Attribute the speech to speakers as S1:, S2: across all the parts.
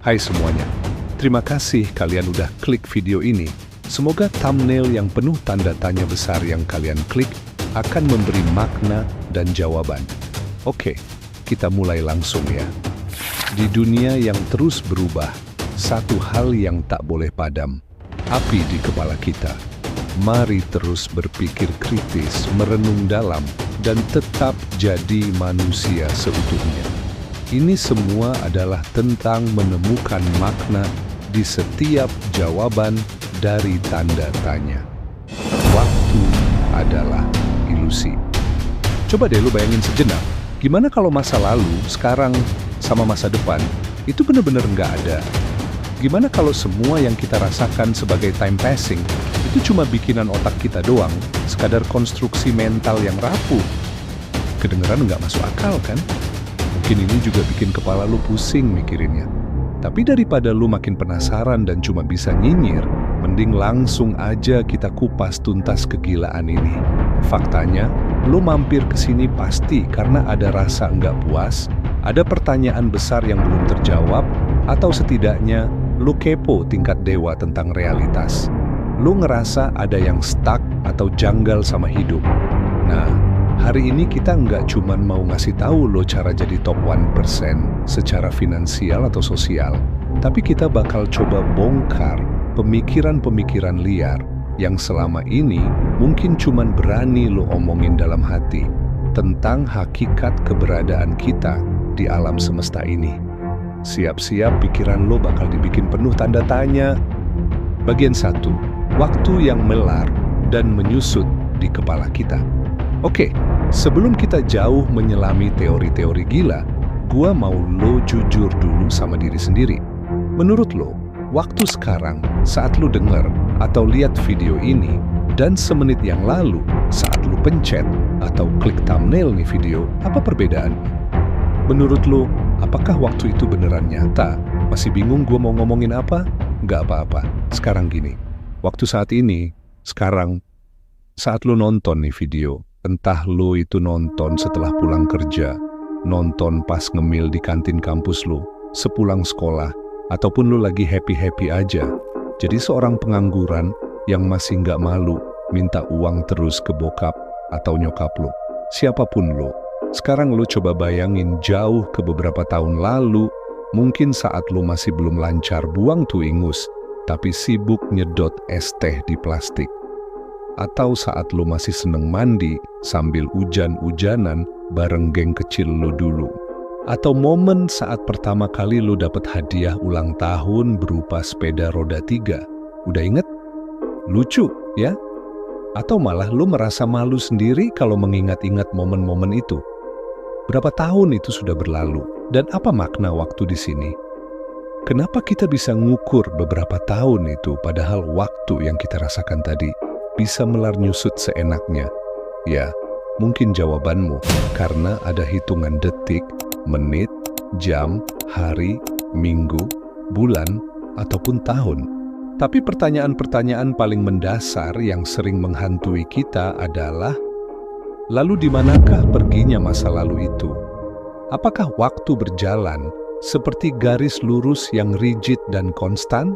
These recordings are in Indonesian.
S1: Hai semuanya, terima kasih kalian udah klik video ini. Semoga thumbnail yang penuh tanda tanya besar yang kalian klik akan memberi makna dan jawaban. Oke, kita mulai langsung ya. Di dunia yang terus berubah, satu hal yang tak boleh padam, api di kepala kita. Mari terus berpikir kritis, merenung dalam, dan tetap jadi manusia seutuhnya. Ini semua adalah tentang menemukan makna di setiap jawaban dari tanda tanya. Waktu adalah ilusi. Coba deh lu bayangin sejenak, gimana kalau masa lalu, sekarang, sama masa depan, itu benar-benar nggak ada? Gimana kalau semua yang kita rasakan sebagai time passing, itu cuma bikinan otak kita doang, sekadar konstruksi mental yang rapuh? Kedengeran nggak masuk akal kan? Mungkin ini juga bikin kepala lu pusing mikirinnya. Tapi daripada lu makin penasaran dan cuma bisa nyinyir, mending langsung aja kita kupas tuntas kegilaan ini. Faktanya, lu mampir ke sini pasti karena ada rasa nggak puas, ada pertanyaan besar yang belum terjawab, atau setidaknya lu kepo tingkat dewa tentang realitas. Lu ngerasa ada yang stuck atau janggal sama hidup. Nah, hari ini kita nggak cuman mau ngasih tahu lo cara jadi top 1% secara finansial atau sosial, tapi kita bakal coba bongkar pemikiran-pemikiran liar yang selama ini mungkin cuman berani lo omongin dalam hati tentang hakikat keberadaan kita di alam semesta ini. Siap-siap pikiran lo bakal dibikin penuh tanda tanya. Bagian 1, waktu yang melar dan menyusut di kepala kita. Oke, sebelum kita jauh menyelami teori-teori gila, gua mau lo jujur dulu sama diri sendiri. Menurut lo, waktu sekarang saat lo denger atau lihat video ini, dan semenit yang lalu saat lo pencet atau klik thumbnail nih video, apa perbedaannya? Menurut lo, apakah waktu itu beneran nyata? Masih bingung gua mau ngomongin apa? Nggak apa-apa, sekarang gini. Waktu saat ini, sekarang, saat lo nonton nih video, entah lo itu nonton setelah pulang kerja, nonton pas ngemil di kantin kampus lo, sepulang sekolah, ataupun lo lagi happy-happy aja. Jadi seorang pengangguran yang masih nggak malu minta uang terus ke bokap atau nyokap lo. Siapapun lo, sekarang lo coba bayangin jauh ke beberapa tahun lalu, mungkin saat lo masih belum lancar buang tuh ingus, tapi sibuk nyedot es teh di plastik. Atau saat lo masih seneng mandi sambil hujan-hujanan bareng geng kecil lo dulu. Atau momen saat pertama kali lo dapet hadiah ulang tahun berupa sepeda roda 3. Udah inget? Lucu, ya? Atau malah lo merasa malu sendiri kalau mengingat-ingat momen-momen itu. Berapa tahun itu sudah berlalu? Dan apa makna waktu di sini? Kenapa kita bisa ngukur beberapa tahun itu padahal waktu yang kita rasakan tadi bisa melar nyusut seenaknya? Ya, mungkin jawabanmu karena ada hitungan detik, menit, jam, hari, minggu, bulan, ataupun tahun. Tapi pertanyaan-pertanyaan paling mendasar yang sering menghantui kita adalah, lalu di manakah perginya masa lalu itu? Apakah waktu berjalan seperti garis lurus yang rigid dan konstan?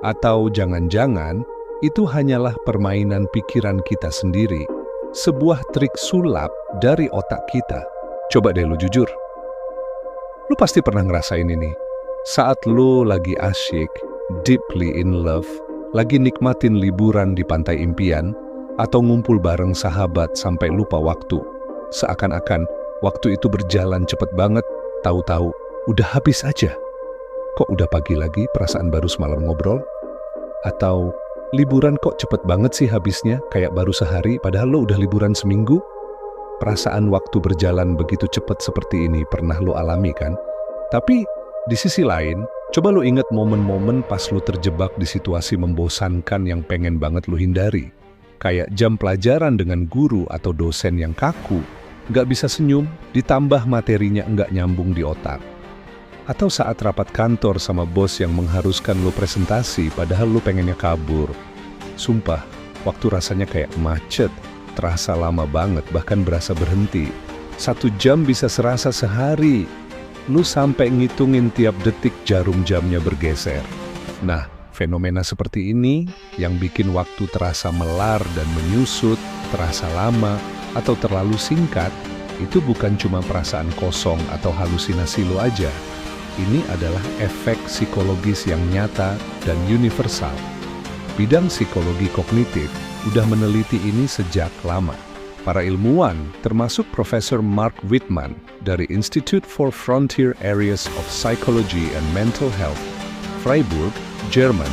S1: Atau jangan-jangan itu hanyalah permainan pikiran kita sendiri, sebuah trik sulap dari otak kita. Coba deh lu jujur. Lu pasti pernah ngerasain ini. Saat lu lagi asyik, deeply in love, lagi nikmatin liburan di pantai impian, atau ngumpul bareng sahabat sampai lupa waktu. Seakan-akan waktu itu berjalan cepet banget, tahu-tahu udah habis aja. Kok udah pagi lagi, perasaan baru semalam ngobrol? Atau liburan kok cepet banget sih habisnya, kayak baru sehari, padahal lo udah liburan seminggu? Perasaan waktu berjalan begitu cepet seperti ini pernah lo alami kan? Tapi di sisi lain, coba lo ingat momen-momen pas lo terjebak di situasi membosankan yang pengen banget lo hindari. Kayak jam pelajaran dengan guru atau dosen yang kaku, nggak bisa senyum, ditambah materinya nggak nyambung di otak. Atau saat rapat kantor sama bos yang mengharuskan lo presentasi padahal lo pengennya kabur. Sumpah, waktu rasanya kayak macet, terasa lama banget bahkan berasa berhenti. 1 jam bisa serasa sehari. lu sampai ngitungin tiap detik jarum jamnya bergeser. Nah, fenomena seperti ini yang bikin waktu terasa melar dan menyusut, terasa lama, atau terlalu singkat, itu bukan cuma perasaan kosong atau halusinasi lo aja. Ini adalah efek psikologis yang nyata dan universal. Bidang psikologi kognitif udah meneliti ini sejak lama. Para ilmuwan, termasuk Profesor Mark Wittmann dari Institute for Frontier Areas of Psychology and Mental Health, Freiburg, Jerman,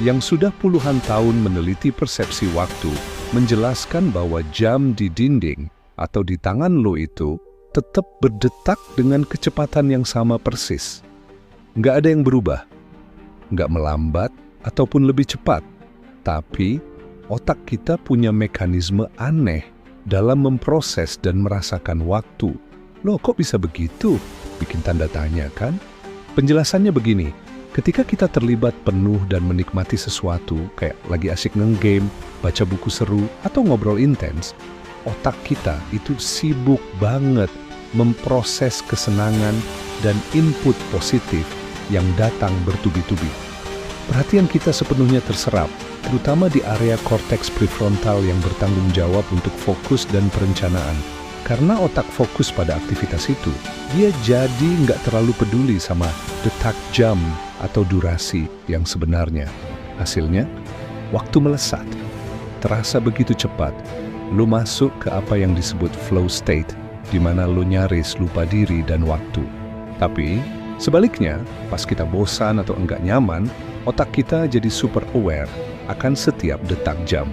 S1: yang sudah puluhan tahun meneliti persepsi waktu, menjelaskan bahwa jam di dinding atau di tangan lo itu tetap berdetak dengan kecepatan yang sama persis. Nggak ada yang berubah, nggak melambat ataupun lebih cepat. Tapi otak kita punya mekanisme aneh dalam memproses dan merasakan waktu. Loh, kok bisa begitu? Bikin tanda tanya kan? Penjelasannya begini, ketika kita terlibat penuh dan menikmati sesuatu, kayak lagi asik nge-game, baca buku seru, atau ngobrol intens, otak kita itu sibuk banget memproses kesenangan dan input positif yang datang bertubi-tubi. Perhatian kita sepenuhnya terserap, terutama di area korteks prefrontal yang bertanggung jawab untuk fokus dan perencanaan. Karena otak fokus pada aktivitas itu, dia jadi nggak terlalu peduli sama detak jam atau durasi yang sebenarnya. Hasilnya, waktu melesat. Terasa begitu cepat, lu masuk ke apa yang disebut flow state, di mana lu nyaris lupa diri dan waktu. Tapi, sebaliknya, pas kita bosan atau enggak nyaman, otak kita jadi super aware akan setiap detak jam.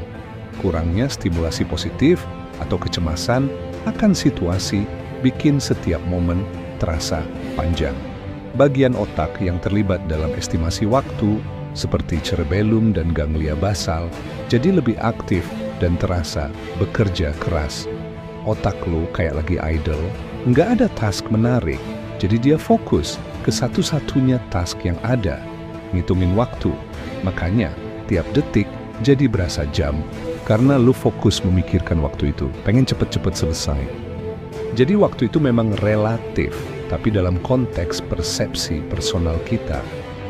S1: Kurangnya stimulasi positif atau kecemasan akan situasi bikin setiap momen terasa panjang. Bagian otak yang terlibat dalam estimasi waktu, seperti cerebellum dan ganglia basal, jadi lebih aktif dan terasa bekerja keras. Otak lo kayak lagi idle, nggak ada task menarik, jadi dia fokus ke satu-satunya task yang ada, ngitungin waktu. Makanya, tiap detik jadi berasa jam, karena lu fokus memikirkan waktu itu, pengen cepet-cepet selesai. Jadi waktu itu memang relatif, tapi dalam konteks persepsi personal kita,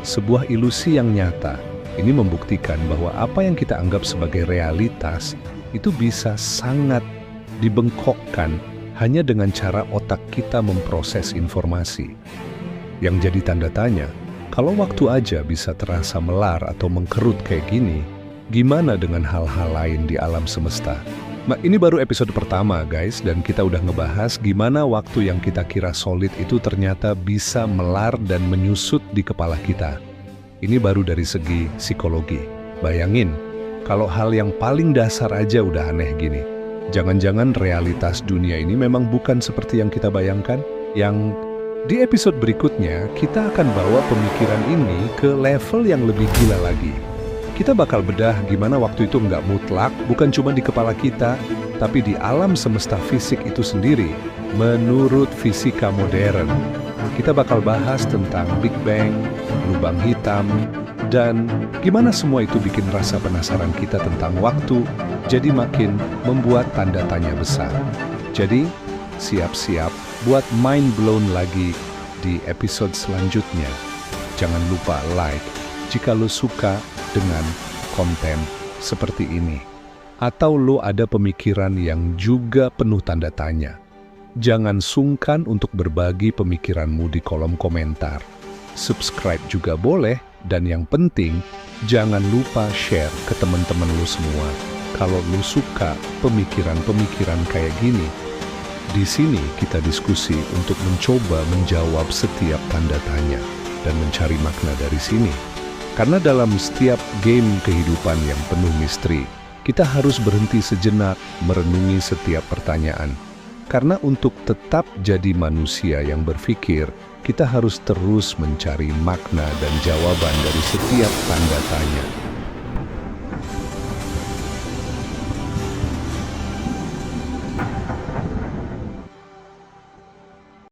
S1: sebuah ilusi yang nyata. Ini membuktikan bahwa apa yang kita anggap sebagai realitas, itu bisa sangat dibengkokkan hanya dengan cara otak kita memproses informasi. Yang jadi tanda tanya, kalau waktu aja bisa terasa melar atau mengkerut kayak gini, gimana dengan hal-hal lain di alam semesta? Ini baru episode pertama guys, dan kita udah ngebahas gimana waktu yang kita kira solid itu ternyata bisa melar dan menyusut di kepala kita. Ini baru dari segi psikologi. Bayangin, kalau hal yang paling dasar aja udah aneh gini. Jangan-jangan realitas dunia ini memang bukan seperti yang kita bayangkan? Yang di episode berikutnya, kita akan bawa pemikiran ini ke level yang lebih gila lagi. Kita bakal bedah gimana waktu itu nggak mutlak, bukan cuma di kepala kita, tapi di alam semesta fisik itu sendiri, menurut fisika modern. Kita bakal bahas tentang Big Bang, lubang hitam, dan gimana semua itu bikin rasa penasaran kita tentang waktu, jadi makin membuat tanda tanya besar. Jadi, siap-siap buat mind blown lagi di episode selanjutnya. Jangan lupa like jika lo suka dengan konten seperti ini. Atau lo ada pemikiran yang juga penuh tanda tanya. Jangan sungkan untuk berbagi pemikiranmu di kolom komentar. Subscribe juga boleh, dan yang penting, jangan lupa share ke teman-teman lo semua. Kalau lo suka pemikiran-pemikiran kayak gini, di sini kita diskusi untuk mencoba menjawab setiap tanda tanya dan mencari makna dari sini. Karena dalam setiap game kehidupan yang penuh misteri, kita harus berhenti sejenak merenungi setiap pertanyaan. Karena untuk tetap jadi manusia yang berpikir, kita harus terus mencari makna dan jawaban dari setiap tanda tanya.